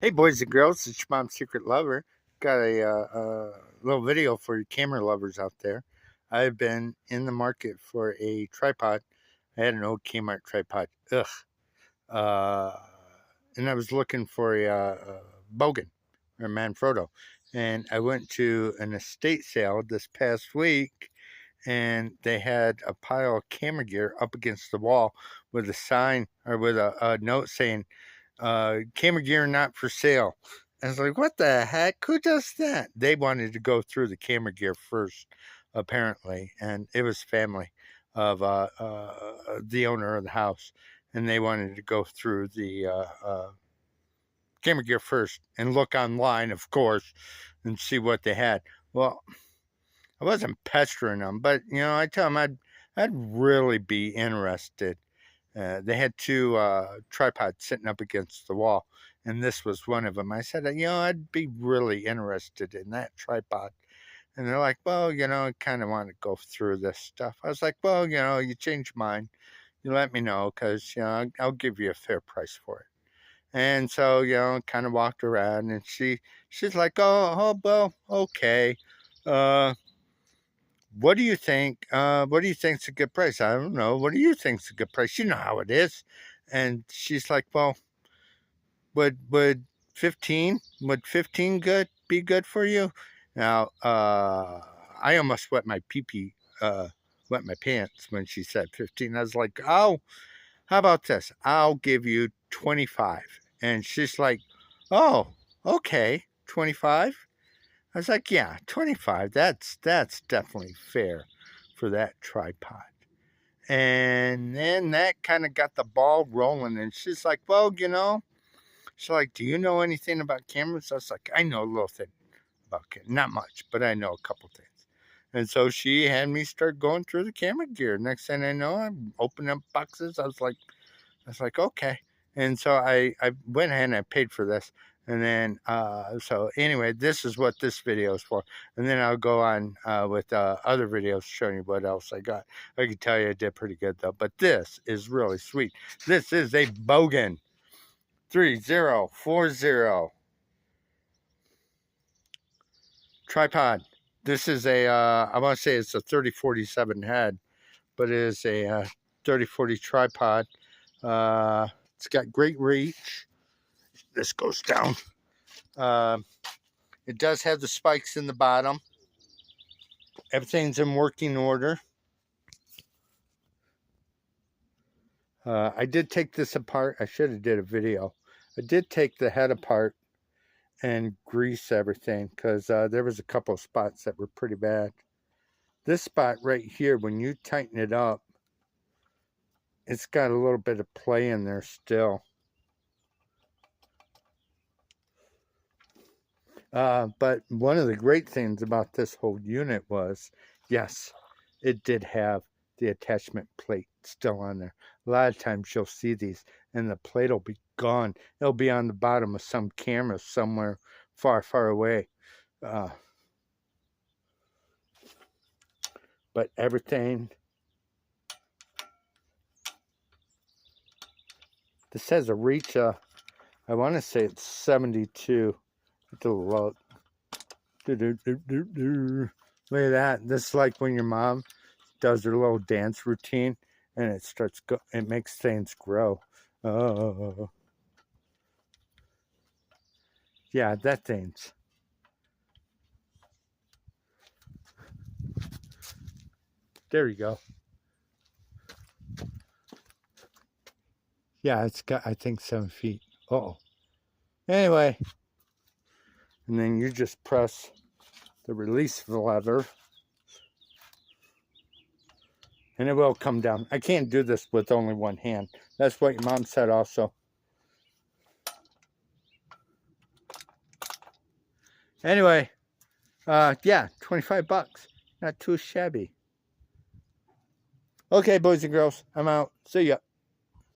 Hey, boys and girls, it's your mom's secret lover. Got a little video for you camera lovers out there. I've been in the market for a tripod. I had an old Kmart tripod. Ugh. Uh, and I was looking for a Bogen or Manfrotto. And I went to an estate sale this past week, and they had a pile of camera gear up against the wall with a sign or with a note saying, camera gear not for sale. I was like, what the heck? Who does that? They wanted to go through the camera gear first, apparently, and it was family of the owner of the house, and they wanted to go through the camera gear first and look online, of course, and see what they had. Well, I wasn't pestering them, but I tell them I'd really be interested. They had two tripods sitting up against the wall, and this was one of them. I said, I'd be really interested in that tripod. And they're like, well, I kind of want to go through this stuff. I was like, well, you change your mind. You let me know because, I'll give you a fair price for it. And so, kind of walked around, and she's like, well, okay. What do you think? What do you think's a good price? I don't know. What do you think's a good price? You know how it is. And she's like, well, would 15 be good for you? Now, I almost wet my pee-pee, wet my pants when she said 15. I was like, oh, how about this? I'll give you 25. And she's like, oh, okay, 25. I was like, yeah, 25. That's definitely fair for that tripod. And then that kind of got the ball rolling. And she's like, well, she's like, do you know anything about cameras? I was like, I know a little thing about cameras. Not much, but I know a couple things. And so she had me start going through the camera gear. Next thing I know, I'm opening up boxes. I was like, okay. And so I went ahead and I paid for this. And then, so anyway, this is what this video is for. And then I'll go on with other videos showing you what else I got. I can tell you I did pretty good, though. But this is really sweet. This is a Bogen 3040 tripod. This is a, I want to say it's a 3047 head, but it is a 3040 tripod. It's got great reach. This goes down. It does have the spikes in the bottom. Everything's in working order. I did take this apart. I should have did a video. I did take the head apart and grease everything because there was a couple of spots that were pretty bad. This spot right here, when you tighten it up, it's got a little bit of play in there still. But one of the great things about this whole unit was, yes, it did have the attachment plate still on there. A lot of times you'll see these and the plate will be gone. It'll be on the bottom of some camera somewhere far, far away. But everything, this has a reach, I want to say it's 72. Look. Look at that. This is like when your mom does her little dance routine and it makes things grow. Oh. Yeah, that thing's. There you go. Yeah, it's got, I think, 7 feet. Uh-oh. Anyway. And then you just press the release lever. And it will come down. I can't do this with only one hand. That's what your mom said also. Anyway, yeah, 25 bucks. Not too shabby. Okay, boys and girls, I'm out. See ya.